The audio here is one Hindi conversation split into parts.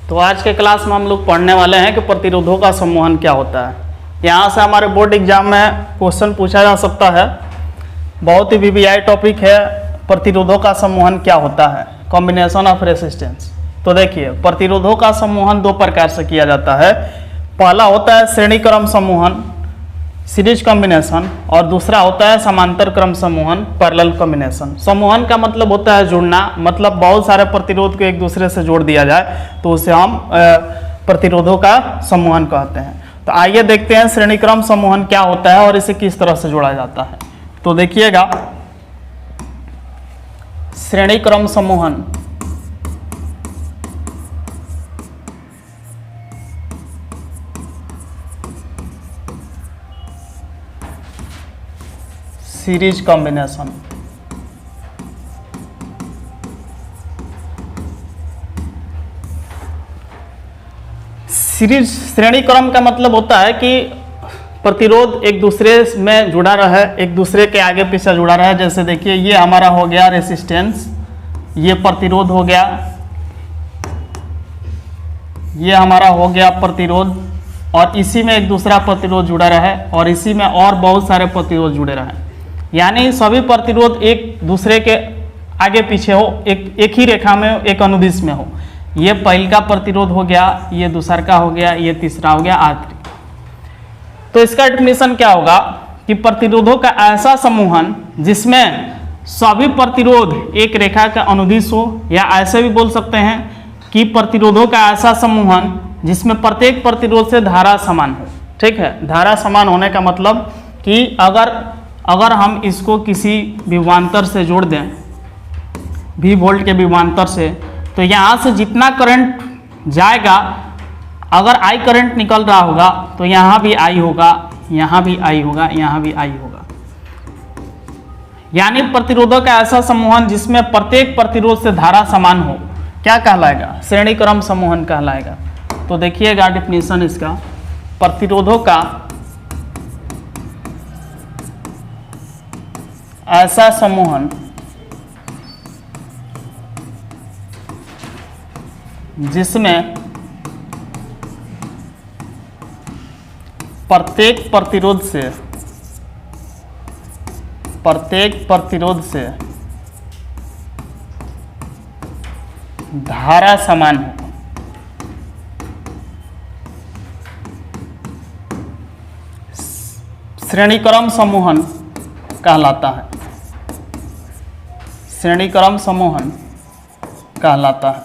तो आज के क्लास में हम लोग पढ़ने वाले हैं कि प्रतिरोधों का सम्मोहन क्या होता है। यहाँ से हमारे बोर्ड एग्जाम में क्वेश्चन पूछा जा सकता है। बहुत ही वीवीआई टॉपिक है, प्रतिरोधों का सम्मोहन क्या होता है, कॉम्बिनेशन ऑफ रेसिस्टेंस। तो देखिए, प्रतिरोधों का सम्मोहन दो प्रकार से किया जाता है। पहला होता है श्रेणी क्रम सम्मोहन, सीरीज कॉम्बिनेशन, और दूसरा होता है समांतर क्रम सम्मोहन, पैरेलल कॉम्बिनेशन। सम्मोहन का मतलब होता है जुड़ना, मतलब बहुत सारे प्रतिरोध को एक दूसरे से जोड़ दिया जाए तो उसे हम प्रतिरोधों का सम्मोहन कहते हैं। तो आइए देखते हैं श्रेणी क्रम सम्मोहन क्या होता है और इसे किस तरह से जोड़ा जाता है। तो देखिएगा, श्रेणी क्रम सम्मोहन सीरीज कॉम्बिनेशन। सीरीज श्रेणी क्रम का मतलब होता है कि प्रतिरोध एक दूसरे में जुड़ा रहे, एक दूसरे के आगे पीछे जुड़ा रहे। जैसे देखिए, ये हमारा हो गया रेसिस्टेंस, ये प्रतिरोध हो गया, ये हमारा हो गया प्रतिरोध, और इसी में एक दूसरा प्रतिरोध जुड़ा रहे और इसी में और बहुत सारे प्रतिरोध जुड़े रहे। यानी सभी प्रतिरोध एक दूसरे के आगे पीछे हो, एक ही रेखा में, एक अनुदिश में हो। ये पहले का प्रतिरोध हो गया, ये दूसरा का हो गया, ये तीसरा हो गया, आखिरी। तो इसका डेफिनेशन क्या होगा कि प्रतिरोधों का ऐसा समूहन जिसमें सभी प्रतिरोध एक रेखा का अनुदिश हो, या ऐसे भी बोल सकते हैं कि प्रतिरोधों का ऐसा समूहन जिसमें प्रत्येक प्रतिरोध से धारा समान हो। ठीक है, धारा समान होने का मतलब कि अगर हम इसको किसी विभवांतर से जोड़ दें, V वोल्ट के विभवांतर से, तो यहाँ से जितना करंट जाएगा, अगर I करंट निकल रहा होगा तो यहाँ भी I होगा, यहाँ भी I होगा, यहाँ भी I होगा। यानी प्रतिरोधों का ऐसा समूहन जिसमें प्रत्येक प्रतिरोध से धारा समान हो, क्या कहलाएगा? श्रेणी क्रम समूहन कहलाएगा। तो देखिएगा डेफिनेशन इसका, प्रतिरोधों का ऐसा समूहन जिसमें प्रत्येक प्रतिरोध से धारा समान हो। श्रेणी क्रम समूहन कहलाता है, श्रेणी क्रम समूहन कहलाता है।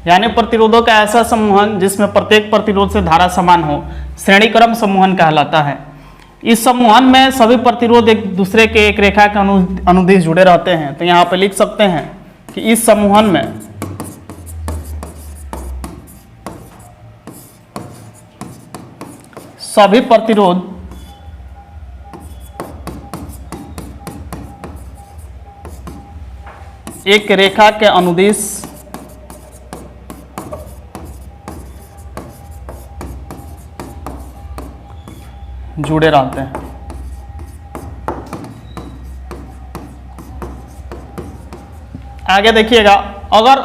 यानी प्रतिरोधों का ऐसा समूहन जिसमें प्रत्येक प्रतिरोध से धारा समान हो, श्रेणी क्रम समूहन कहलाता है। इस समूहन में सभी प्रतिरोध एक दूसरे के एक रेखा के अनुदिश जुड़े रहते हैं। तो यहाँ पे लिख सकते हैं कि इस समूहन में सभी प्रतिरोध एक रेखा के अनुदिश जुड़े रहते हैं। आगे देखिएगा, अगर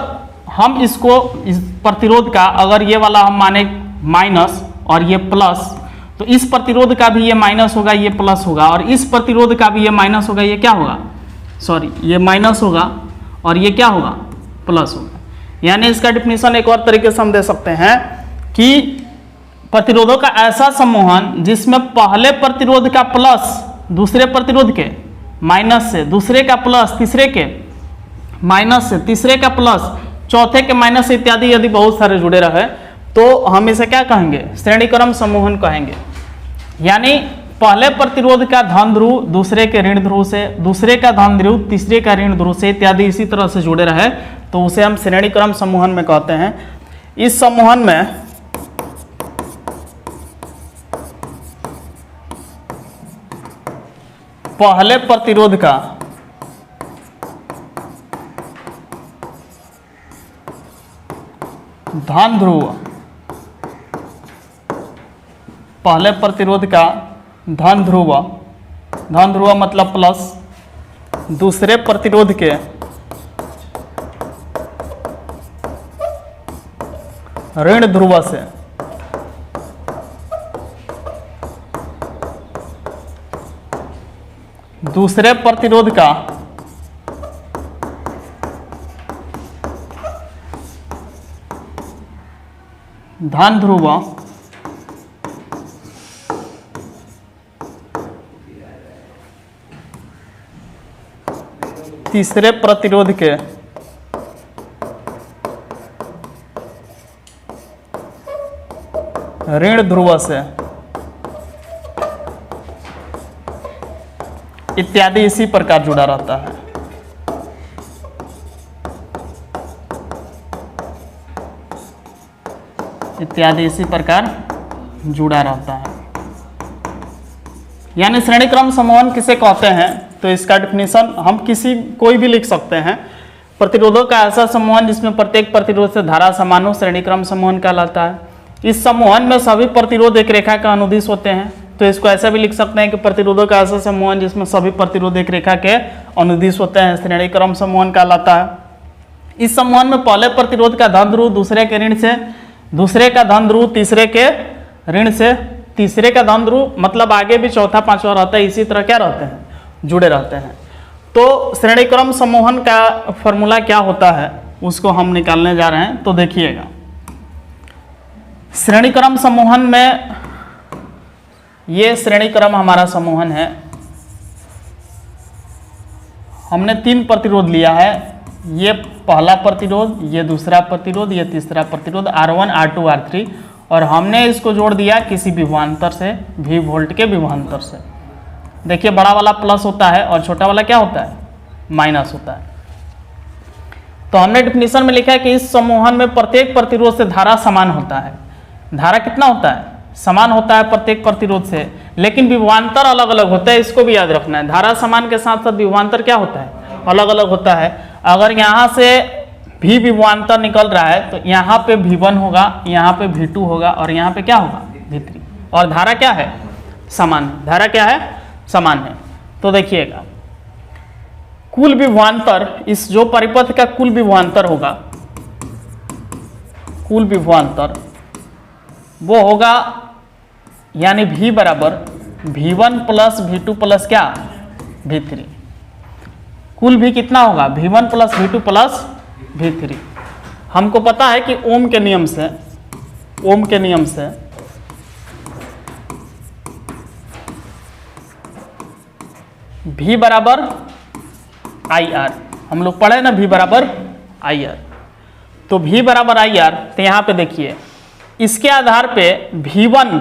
हम इस प्रतिरोध का अगर ये वाला हम माने माइनस और ये प्लस, तो इस प्रतिरोध का भी ये माइनस होगा, ये प्लस होगा, और इस प्रतिरोध का भी ये माइनस होगा, ये क्या होगा? सॉरी, ये माइनस होगा और ये क्या होगा? प्लस होगा। यानी इसका डेफिनेशन एक और तरीके से हम दे सकते हैं कि प्रतिरोधों का ऐसा समूहन जिसमें पहले प्रतिरोध का प्लस दूसरे प्रतिरोध के माइनस से, दूसरे का प्लस तीसरे के माइनस से, तीसरे का प्लस चौथे के माइनस से इत्यादि यदि बहुत सारे जुड़े रहे तो हम इसे क्या कहेंगे? श्रेणी क्रम समूहन कहेंगे। यानी पहले प्रतिरोध का धन ध्रुव दूसरे के ऋण ध्रुव से, दूसरे का धन ध्रुव तीसरे का ऋण ध्रुव से इत्यादि इसी तरह से जुड़े रहे तो उसे हम श्रेणी क्रम समूहन में कहते हैं। इस समूहन में पहले प्रतिरोध का धन ध्रुव, पहले प्रतिरोध का धन ध्रुव मतलब प्लस, दूसरे प्रतिरोध के ऋण ध्रुव से दूसरे प्रतिरोध का धन ध्रुव तीसरे प्रतिरोध के ऋण ध्रुव से इत्यादि इसी प्रकार जुड़ा रहता है। इत्यादि इसी प्रकार जुड़ा रहता है। यानी श्रेणी क्रम समूहन किसे कहते हैं, तो इसका डिफिनीशन हम कोई भी लिख सकते हैं। प्रतिरोधों का ऐसा समूहन जिसमें प्रत्येक प्रतिरोध से धारा समान हो श्रेणी क्रम समूहन कहलाता है। इस समूहन में सभी प्रतिरोध एक रेखा का अनुदिश होते हैं, तो इसको ऐसा भी लिख सकते हैं कि प्रतिरोधों का ऐसा समूहन जिसमें सभी प्रतिरोध एक रेखा के अनुदिश होते हैं श्रेणी क्रम समूहन कहलाता है। इस समूहन में पहले प्रतिरोध का धन ध्रुव दूसरे के ऋण से, दूसरे का धन ध्रुव तीसरे के ऋण से, तीसरे का धन ध्रुव मतलब आगे भी चौथा पांचवा रहता है, इसी तरह क्या रहते हैं, जुड़े रहते हैं। तो श्रेणी क्रम समूहन का फॉर्मूला क्या होता है उसको हम निकालने जा रहे हैं। तो देखिएगा, श्रेणी क्रम समूहन में ये श्रेणी क्रम हमारा समूहन है। हमने 3 प्रतिरोध लिया है, ये पहला प्रतिरोध, ये दूसरा प्रतिरोध, ये तीसरा प्रतिरोध R1 R2 R3, और हमने इसको जोड़ दिया किसी विभवांतर से, V वोल्ट के विभवांतर से। देखिए बड़ा वाला प्लस होता है और छोटा वाला क्या होता है, माइनस होता है। तो हमने डिफिनीशन में लिखा है कि इस समूहन में प्रत्येक प्रतिरोध से धारा समान होता है। धारा कितना होता है, समान होता है प्रत्येक प्रतिरोध से, लेकिन विभवांतर अलग अलग होता है, इसको भी याद रखना है। धारा समान के साथ साथ विभवांतर क्या होता है, अलग अलग होता है। अगर यहाँ से भी विभवांतर निकल रहा है तो यहाँ पे V1 होगा, यहाँ पे V2 होगा और यहाँ पे क्या होगा, V3, और धारा क्या है, समान है। धारा क्या है, समान है। तो देखिएगा, कुल विभवांतर, इस जो परिपथ का कुल विभवांतर होगा, कुल विभवांतर वो होगा यानी V बराबर V1 प्लस V2 प्लस क्या, V3। कुल भी कितना होगा, V1 plus V2 plus V3। हमको पता है कि ओम के नियम से V बराबर IR, हम लोग पढ़े ना, V बराबर IR। तो V बराबर IR, तो यहाँ पे देखिए इसके आधार पे V1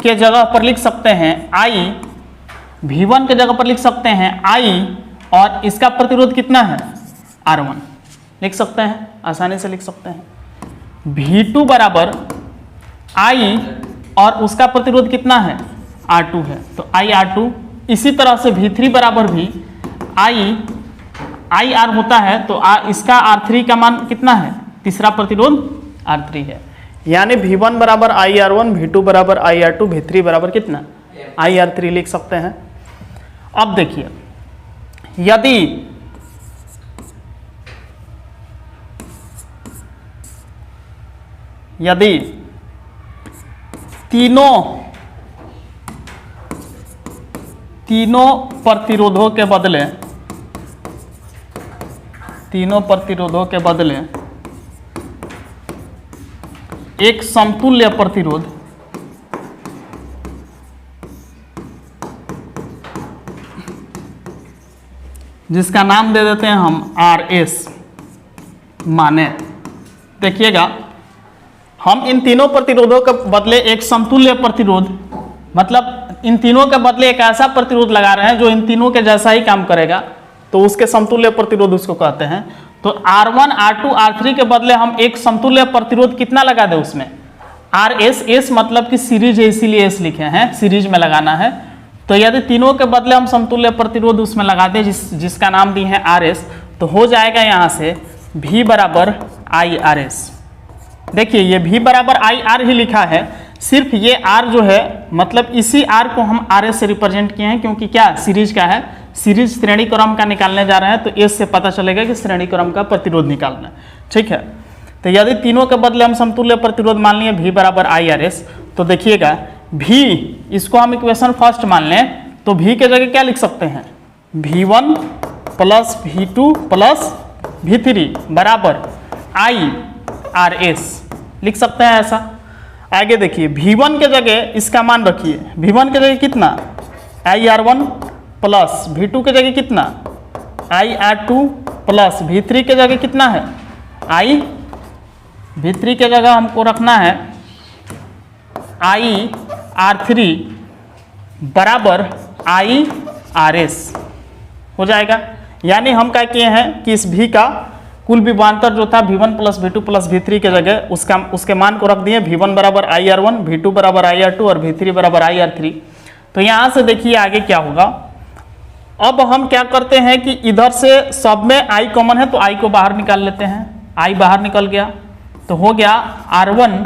के जगह पर लिख सकते हैं I, V1 के जगह पर लिख सकते हैं I, और इसका प्रतिरोध कितना है, R1 लिख सकते हैं, आसानी से लिख सकते हैं। V2 बराबर I और उसका प्रतिरोध कितना है, R2 है, तो IR2। इसी तरह से V3 बराबर भी IR होता है, तो इसका R3 का मान कितना है, तीसरा प्रतिरोध R3 है। यानी V1 बराबर IR1, V2 बराबर IR2, V3 बराबर कितना, IR3 लिख सकते हैं। अब देखिए, यदि तीनों प्रतिरोधों के बदले एक समतुल्य प्रतिरोध जिसका नाम दे देते हैं हम RS माने। देखिएगा, हम इन तीनों प्रतिरोधों के बदले एक समतुल्य प्रतिरोध, मतलब इन तीनों के बदले एक ऐसा प्रतिरोध लगा रहे हैं जो इन तीनों के जैसा ही काम करेगा, तो उसके समतुल्य प्रतिरोध उसको कहते हैं। तो R1 R2 R3 के बदले हम एक समतुल्य प्रतिरोध कितना लगा दें उसमें, RS। S मतलब कि सीरीज है, इसीलिए S लिखे हैं, सीरीज में लगाना है। तो यदि तीनों के बदले हम समतुल्य प्रतिरोध उसमें लगा दें जिसका नाम दिए हैं RS, तो हो जाएगा यहाँ से V बराबर IRS। देखिए ये V बराबर IR ही लिखा है, सिर्फ ये R जो है, मतलब इसी R को हम RS से रिप्रेजेंट किए हैं, क्योंकि क्या सीरीज का है, सीरीज श्रेणी क्रम का निकालने जा रहे हैं, तो एस से पता चलेगा कि श्रेणी क्रम का प्रतिरोध निकालना है। ठीक है, तो यदि तीनों के बदले हम समतुल्य प्रतिरोध मान लिए V बराबर IRS, तो देखिएगा V, इसको हम इक्वेशन फर्स्ट मान लें तो V के जगह क्या लिख सकते हैं, V1 plus V2 plus V3 बराबर IRS लिख सकते हैं ऐसा। आगे देखिए V1 के जगह इसका मान रखिए, V1 के जगह कितना IR1 प्लस V2 के जगह कितना IR2 प्लस V3 के जगह कितना है V3 के जगह हमको रखना है IR3 बराबर IRS हो जाएगा। यानी हम क्या किए हैं कि इस V का कुल विभवांतर जो था V1 plus V2 plus V3 के जगह उसके मान को रख दिए, V1 बराबर IR1, V2 बराबर IR2 और V3 बराबर IR3। तो यहाँ से देखिए आगे क्या होगा। अब हम क्या करते हैं कि इधर से सब में I कॉमन है तो I को बाहर निकाल लेते हैं। I बाहर निकल गया तो हो गया R1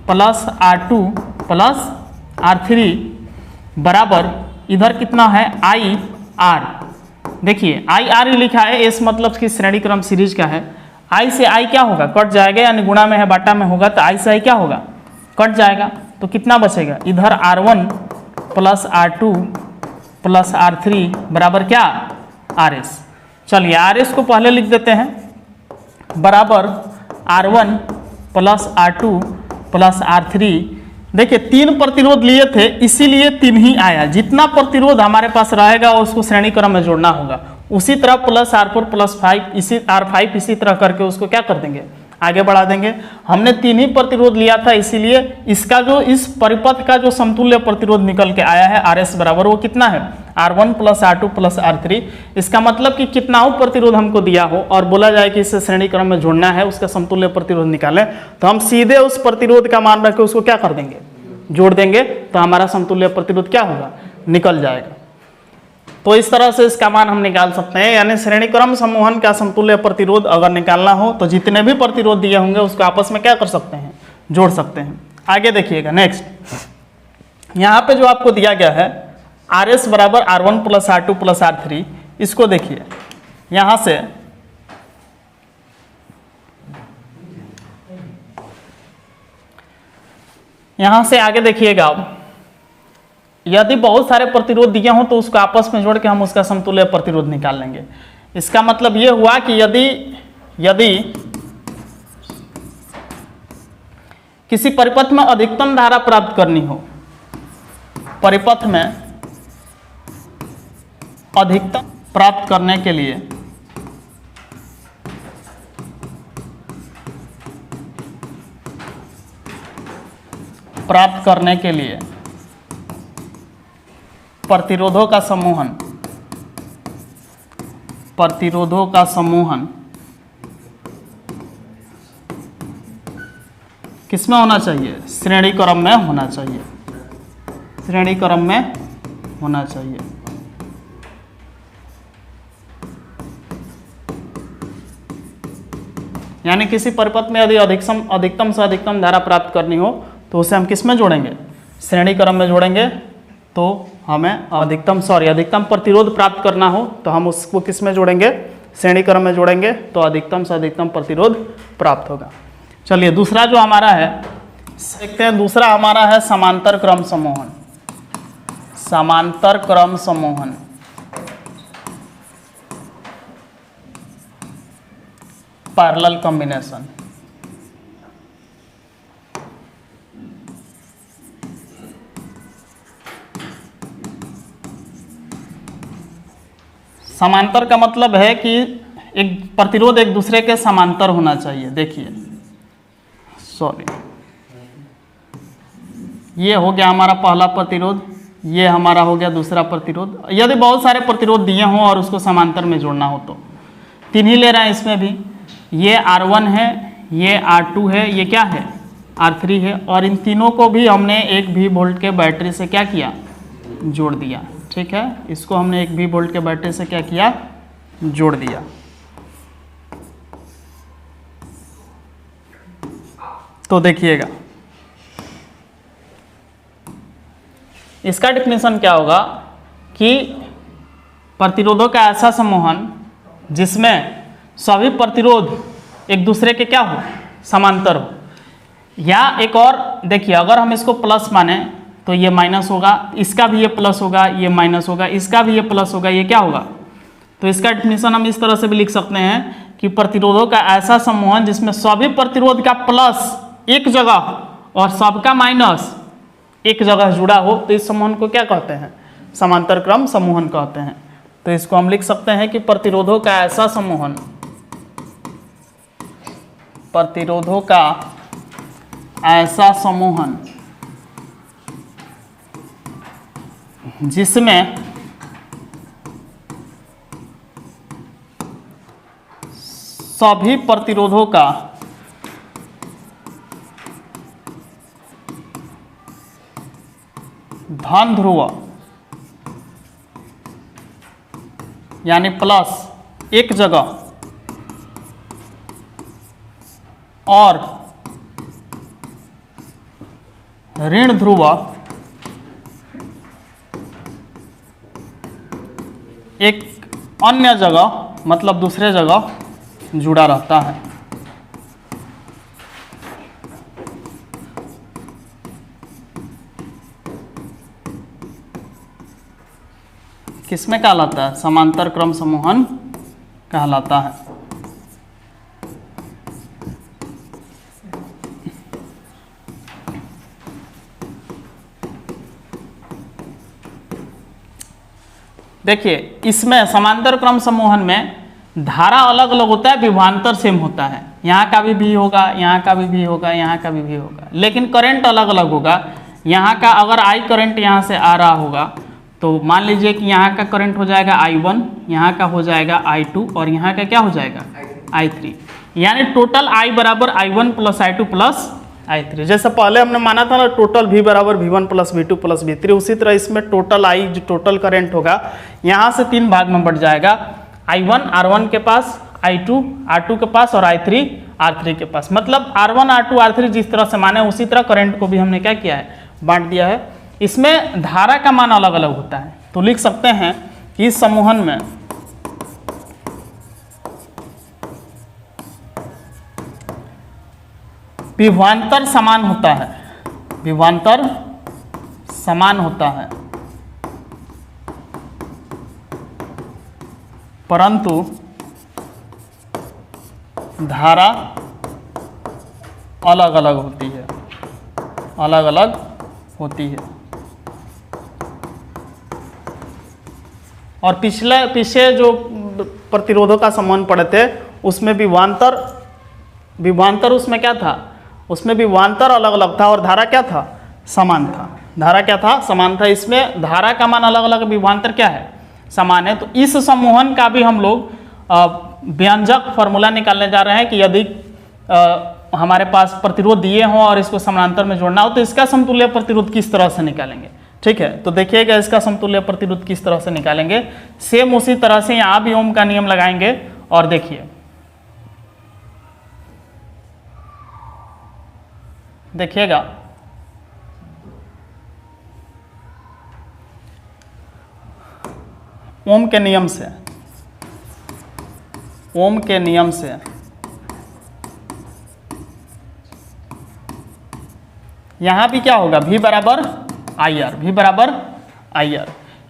plus R2 plus R3 बराबर इधर कितना है IR। देखिए IR ही लिखा है, एस मतलब कि श्रेणी क्रम सीरीज का है। I से I क्या होगा, कट जाएगा, यानी गुणा में है बाटा में होगा तो I से I क्या होगा, कट जाएगा। तो कितना बचेगा, इधर R1 plus R2 plus R3 बराबर क्या RS। चलिए RS को पहले लिख देते हैं बराबर R1 plus R2 plus R3। देखिए 3 प्रतिरोध लिए थे इसीलिए 3 ही आया, जितना प्रतिरोध हमारे पास रहेगा उसको श्रेणी क्रम में जोड़ना होगा। उसी तरह प्लस R4 प्लस 5 इसी R5 इसी तरह करके उसको क्या कर देंगे, आगे बढ़ा देंगे। हमने 3 ही प्रतिरोध लिया था इसीलिए इसका जो इस परिपथ का जो समतुल्य प्रतिरोध निकल के आया है RS बराबर वो कितना है R1 plus R2 plus R3। इसका मतलब कि कितना हो प्रतिरोध हमको दिया हो और बोला जाए कि इसे श्रेणी क्रम में जोड़ना है, उसका समतुल्य प्रतिरोध निकालें, तो हम सीधे उस प्रतिरोध का मान रख के उसको क्या कर देंगे, जोड़ देंगे, तो हमारा समतुल्य प्रतिरोध क्या होगा, निकल जाएगा। तो इस तरह से इसका मान हम निकाल सकते हैं। यानी श्रेणी क्रम समूहन का समतुल्य प्रतिरोध अगर निकालना हो तो जितने भी प्रतिरोध दिए होंगे उसको आपस में क्या कर सकते हैं, जोड़ सकते हैं। आगे देखिएगा नेक्स्ट, यहाँ पे जो आपको दिया गया है RS बराबर R1 plus R2 plus R3, इसको देखिए यहाँ से आगे देखिएगा। अब यदि बहुत सारे प्रतिरोध दिए हों तो उसको आपस में जोड़ के हम उसका समतुल्य प्रतिरोध निकाल लेंगे। इसका मतलब ये हुआ कि यदि किसी परिपथ में अधिकतम धारा प्राप्त करनी हो, परिपथ में अधिकतम प्राप्त करने के लिए प्रतिरोधों का समूहन किसमें होना चाहिए, श्रेणी क्रम में होना चाहिए, श्रेणी क्रम में होना चाहिए। यानी किसी परिपथ में यदि अधिकतम से अधिकतम धारा प्राप्त करनी हो तो उसे हम किस में जोड़ेंगे, श्रेणी क्रम में जोड़ेंगे। तो हमें अधिकतम प्रतिरोध प्राप्त करना हो तो हम उसको किस में जोड़ेंगे, श्रेणी क्रम में जोड़ेंगे, तो अधिकतम से अधिकतम प्रतिरोध प्राप्त होगा। चलिए दूसरा जो हमारा है देखते हैं। दूसरा हमारा है समांतर क्रम समूहन। समांतर क्रम समूहन पैरेलल कॉम्बिनेशन। समांतर का मतलब है कि एक प्रतिरोध एक दूसरे के समांतर होना चाहिए। देखिए ये हो गया हमारा पहला प्रतिरोध, ये हमारा हो गया दूसरा प्रतिरोध। यदि बहुत सारे प्रतिरोध दिए हों और उसको समांतर में जोड़ना हो तो 3 ही ले रहे हैं इसमें भी। ये R1 है, ये R2 है, ये क्या है R3 है, और इन तीनों को भी हमने 1 V वोल्ट के बैटरी से क्या किया, जोड़ दिया। ठीक है, इसको हमने 1 V वोल्ट के बैटरी से क्या किया, जोड़ दिया। तो देखिएगा इसका डेफिनेशन क्या होगा कि प्रतिरोधों का ऐसा समूहन जिसमें सभी प्रतिरोध एक दूसरे के क्या हो, समांतर हो। या एक और देखिए, अगर हम इसको प्लस माने तो ये माइनस होगा, इसका भी ये प्लस होगा, ये माइनस होगा, इसका भी ये प्लस होगा, ये क्या होगा। तो इसका डेफिनेशन हम इस तरह से भी लिख सकते हैं कि प्रतिरोधों का ऐसा समूहन जिसमें सभी प्रतिरोध का प्लस एक जगह और सबका माइनस एक जगह जुड़ा हो, तो इस समूहन को क्या कहते हैं, समांतर क्रम समूहन कहते हैं। तो इसको हम लिख सकते हैं कि प्रतिरोधों का ऐसा समूहन, प्रतिरोधों का ऐसा समूहन जिसमें सभी प्रतिरोधों का धन ध्रुव यानी प्लस एक जगह और ऋण ध्रुव एक अन्य जगह, मतलब दूसरे जगह जुड़ा रहता है। किसमें कहलाता है, समांतर क्रम समूहन कहलाता है। देखिए, इसमें समांतर क्रम समूहन में धारा अलग अलग होता है, विभवांतर सेम होता है। यहाँ का भी होगा, यहाँ का भी होगा, यहाँ का भी होगा, लेकिन करंट अलग अलग होगा। यहाँ का अगर आई करंट यहाँ से आ रहा होगा तो मान लीजिए कि यहाँ का करंट हो जाएगा I1, यहाँ का हो जाएगा I2 और यहाँ का क्या हो जाएगा I3, यानी टोटल I बराबर I1 plus I2 plus I3। जैसे पहले हमने माना था ना टोटल V बराबर V1 plus V2 plus V3, उसी तरह इसमें टोटल I जो टोटल करंट होगा यहाँ से 3 भाग में बढ़ जाएगा, I1 R1 के पास, I2 R2 के पास और I3 R3 के पास। मतलब R1 R2 R3 जिस तरह से माने उसी तरह करंट को भी हमने क्या किया है, बांट दिया है। इसमें धारा का मान अलग अलग होता है, तो लिख सकते हैं कि इस समूहन में विभवांतर समान होता है, विभवांतर समान होता है, परंतु धारा अलग अलग होती है, अलग अलग होती है। और पीछे जो प्रतिरोधों का समूहन पढ़े थे उसमें विभवांतर उसमें क्या था, उसमें विभवांतर अलग अलग था और धारा क्या था, समान था। धारा क्या था, समान था। इसमें धारा का मान अलग अलग, विभवांतर क्या है, समान है। तो इस समूहन का भी हम लोग व्यंजक फॉर्मूला निकालने जा रहे हैं कि यदि हमारे पास प्रतिरोध दिए हों और इसको समानांतर में जोड़ना हो तो इसका समतुल्य प्रतिरोध किस तरह से निकालेंगे। ठीक है, तो देखिएगा इसका समतुल्य प्रतिरोध किस तरह से निकालेंगे। सेम उसी तरह से यहाँ भी ओम का नियम लगाएंगे और देखिए, देखिएगा ओम के नियम से, ओम के नियम से यहाँ भी क्या होगा, V बराबर IR, V बराबर IR।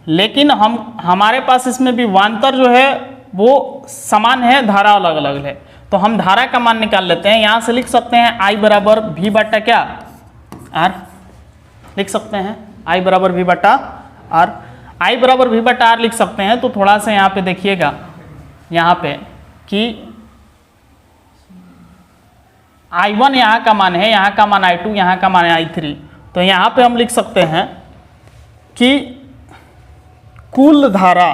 लेकिन हमारे पास इसमें विभवांतर जो है वो समान है, धारा अलग अलग है। तो हम धारा का मान निकाल लेते हैं। यहाँ से लिख सकते हैं I बराबर V बटा क्या R, लिख सकते हैं I बराबर V बटा R। I बराबर V बटा R लिख सकते हैं। तो थोड़ा सा यहाँ पे देखिएगा, यहाँ पे कि I1 यहाँ का मान है, यहाँ का मान I2, यहाँ का मान है I3। तो यहाँ पे हम लिख सकते हैं कि कुल धारा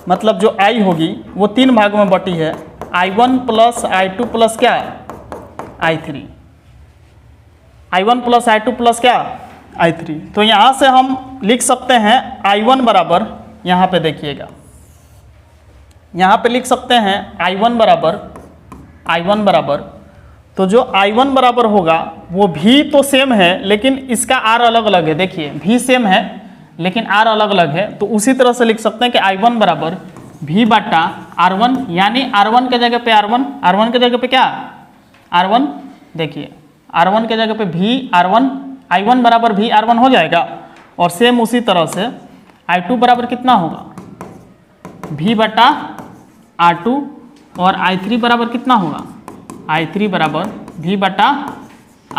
मतलब जो I होगी वो 3 भागों में बटी है, I1 प्लस I2 प्लस क्या I3, I1 plus I2 plus क्या I3। तो यहाँ से हम लिख सकते हैं I1 बराबर, यहाँ पे देखिएगा, यहाँ पे लिख सकते हैं I1 बराबर, तो जो I1 बराबर होगा वो भी तो सेम है लेकिन इसका R अलग अलग है। देखिए V सेम है लेकिन R अलग अलग है, तो उसी तरह से लिख सकते हैं कि I1 बराबर V बटा R1, यानी R1 के जगह पे R1 के जगह पे क्या R1, देखिए R1 के जगह पे V R1, I1 बराबर V R1 हो जाएगा। और सेम उसी तरह से I2 बराबर कितना होगा V बटा R2, और I3 बराबर कितना होगा I3 बराबर V बटा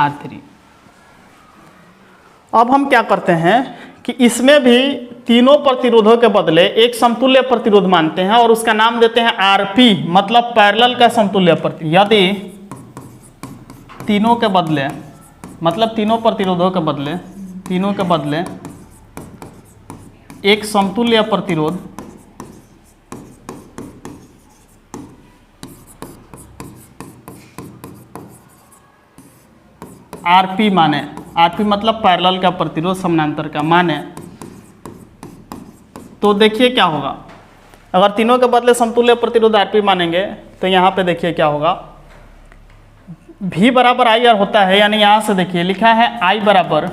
R3। अब हम क्या करते हैं कि इसमें भी तीनों प्रतिरोधों के बदले एक समतुल्य प्रतिरोध मानते हैं और उसका नाम देते हैं RP, मतलब पैरेलल का समतुल्य प्रतिरोध। यदि तीनों के बदले, मतलब तीनों प्रतिरोधों के बदले एक समतुल्य प्रतिरोध RP माने, RP मतलब पैरेलल का प्रतिरोध समानांतर का माने, तो देखिए क्या होगा। अगर तीनों के बदले समतुल्य प्रतिरोध RP मानेंगे तो यहाँ पे देखिए क्या होगा, V बराबर I R होता है, यानी यहाँ से देखिए लिखा है I बराबर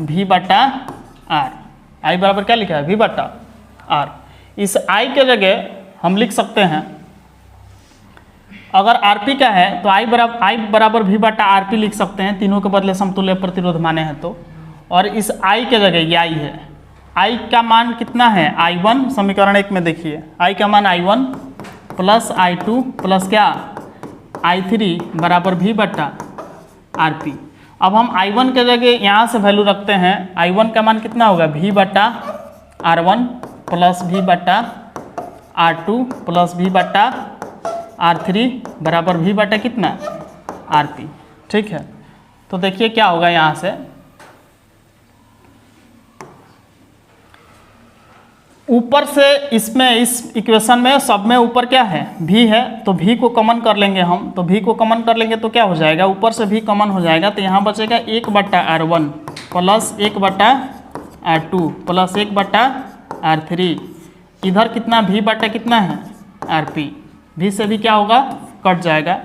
V बटा R। I बराबर क्या लिखा है V बटा R। इस I के जगह हम लिख सकते हैं, अगर RP का है तो I बराबर V बटा RP लिख सकते हैं, तीनों के बदले समतुल्य प्रतिरोध माने हैं तो। और इस I के जगह ये I है, I का मान कितना है I1, समीकरण 1 में देखिए I का मान I1 प्लस I2 प्लस क्या I3 बराबर V बटा RP। अब हम I1 के जगह यहाँ से वैल्यू रखते हैं, I1 का मान कितना होगा V बटा R1 प्लस V बटा R2 प्लस V बटा R3 बराबर V बटा कितना RP। ठीक है, तो देखिए क्या होगा यहाँ से, ऊपर से इसमें इस इक्वेशन में सब में ऊपर क्या है V है, तो V को कॉमन कर लेंगे हम, तो V को कॉमन कर लेंगे तो क्या हो जाएगा, ऊपर से V कॉमन हो जाएगा, तो यहाँ बचेगा 1 बटा R1 प्लस 1 बटा R2 प्लस 1 बटा R3। इधर कितना V बटा कितना है RP, V से भी क्या होगा कट जाएगा,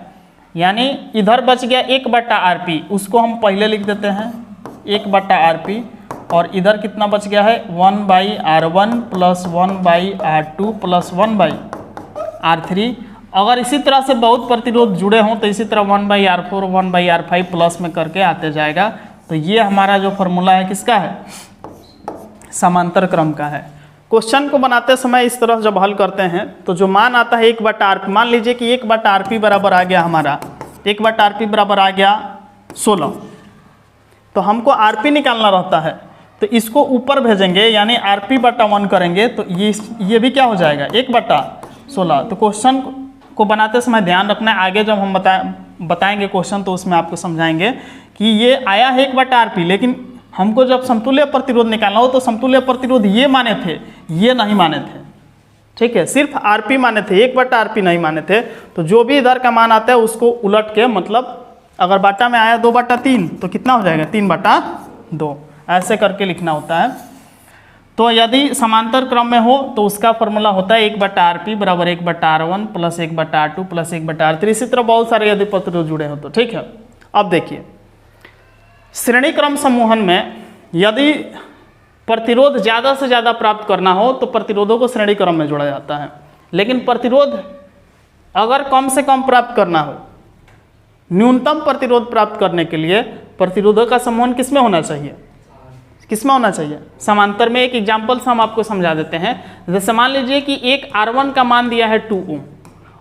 यानी इधर बच गया 1 बटा RP, उसको हम पहले लिख देते हैं 1 बटा RP, और इधर कितना बच गया है 1 by R1 plus 1 by R2 plus 1 by R3। अगर इसी तरह से बहुत प्रतिरोध जुड़े हों तो इसी तरह 1 by R4 1 by R5 plus में करके आते जाएगा। तो ये हमारा जो फॉर्मूला है किसका है, समांतर क्रम का है। क्वेश्चन को बनाते समय इस तरह जब हल करते हैं तो जो मान आता है 1 बटा RP, मान लीजिए कि 1 बटा RP बराबर आ गया हमारा, 1 बटा RP बराबर आ गया 16, तो हमको RP निकालना रहता है, तो इसको ऊपर भेजेंगे यानी RP बटा 1 करेंगे तो ये भी क्या हो जाएगा 1 बटा 16। तो क्वेश्चन को बनाते समय ध्यान रखना है, आगे जब हम बताएंगे क्वेश्चन तो उसमें आपको समझाएंगे कि ये आया है 1 बटा RP, लेकिन हमको जब समतुल्य प्रतिरोध निकालना हो तो समतुल्य प्रतिरोध ये माने थे, ये नहीं माने थे। ठीक है, सिर्फ RP माने थे, 1 बटा RP नहीं माने थे। तो जो भी इधर का मान आता है उसको उलट के, मतलब अगर बाटा में आया 2 बटा 3 तो कितना हो जाएगा 3 बटा 2, ऐसे करके लिखना होता है। तो यदि समांतर क्रम में हो तो उसका फॉर्मूला होता है 1 बटा RP बराबर 1 बटा R1 प्लस 1 बटा R2 प्लस 1 बटा R3। इसी तरह बहुत सारे यदि प्रतिरोध जुड़े हो तो। ठीक है, अब देखिए श्रेणी क्रम समूहन में यदि प्रतिरोध ज़्यादा से ज़्यादा प्राप्त करना हो तो प्रतिरोधों को श्रेणी क्रम में जोड़ा जाता है, लेकिन प्रतिरोध अगर कम से कम प्राप्त करना हो, न्यूनतम प्रतिरोध प्राप्त करने के लिए प्रतिरोधों का समूहन किसमें होना चाहिए, किसमें होना चाहिए, समांतर में। एक एग्जाम्पल से हम आपको समझा देते हैं। जैसे मान लीजिए कि एक R1 का मान दिया है 2 ओम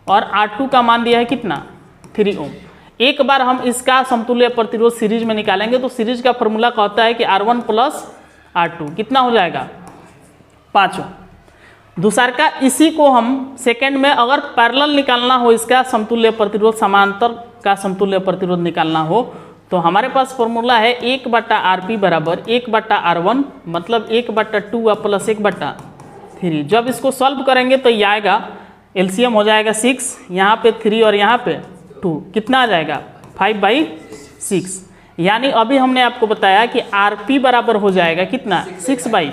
और R2 का मान दिया है कितना 3 ओम। एक बार हम इसका समतुल्य प्रतिरोध सीरीज में निकालेंगे तो सीरीज का फॉर्मूला कहता है कि R1 प्लस R2 कितना हो जाएगा 5 ओम। दूसरा का इसी को हम सेकेंड में अगर पैरेलल निकालना हो, इसका समतुल्य प्रतिरोध समांतर का समतुल्य प्रतिरोध निकालना हो तो हमारे पास फॉर्मूला है 1 बटा RP बराबर 1 बटा R1 मतलब 1 बटा 2 प्लस 1 बटा 3। जब इसको सॉल्व करेंगे तो ये आएगा एलसीएम हो जाएगा 6, यहाँ पे 3 और यहाँ पे 2, कितना आ जाएगा 5/6। यानी अभी हमने आपको बताया कि RP बराबर हो जाएगा कितना 6/5,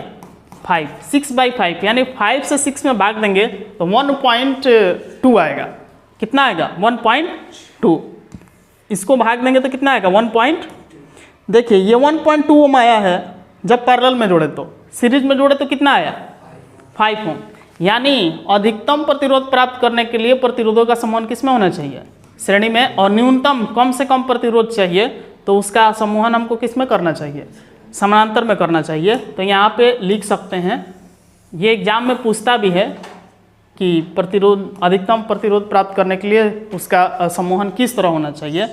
6/5 यानी 5 से 6 में भाग देंगे तो 1.2 आएगा। कितना आएगा 1.2। इसको भाग देंगे तो कितना आएगा 1. देखिए ये 1.2 ओम आया है जब पैरेलल में जोड़े तो सीरीज में जोड़े तो कितना आया 5 ओम। यानी अधिकतम प्रतिरोध प्राप्त करने के लिए प्रतिरोधों का समूहन किस में होना चाहिए, श्रेणी में, और न्यूनतम कम से कम प्रतिरोध चाहिए तो उसका समूहन हमको किस में करना चाहिए, समानांतर में करना चाहिए। तो यहाँ पे लिख सकते हैं, ये एग्जाम में पूछता भी है कि प्रतिरोध अधिकतम प्रतिरोध प्राप्त करने के लिए उसका समूहन किस तरह होना चाहिए।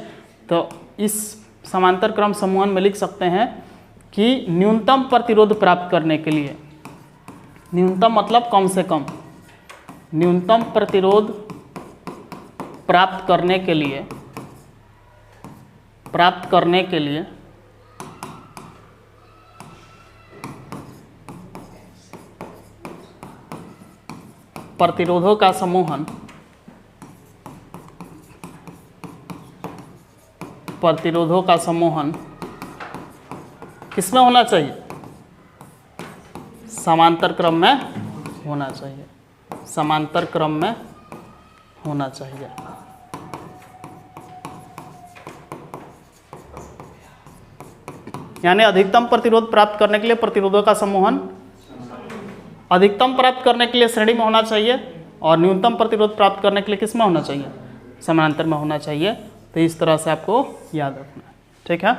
तो इस समांतर क्रम समूहन में लिख सकते हैं कि न्यूनतम प्रतिरोध प्राप्त करने के लिए, न्यूनतम मतलब कम से कम, न्यूनतम प्रतिरोध प्राप्त करने के लिए प्रतिरोधों का समूहन किसमें होना चाहिए, समांतर क्रम में होना चाहिए, समांतर क्रम में होना चाहिए। यानी अधिकतम प्रतिरोध प्राप्त करने के लिए प्रतिरोधों का समूहन अधिकतम प्राप्त करने के लिए श्रेणी में होना चाहिए और न्यूनतम प्रतिरोध प्राप्त करने के लिए किस में होना चाहिए, समानांतर में होना चाहिए। तो इस तरह से आपको याद रखना है, ठीक है।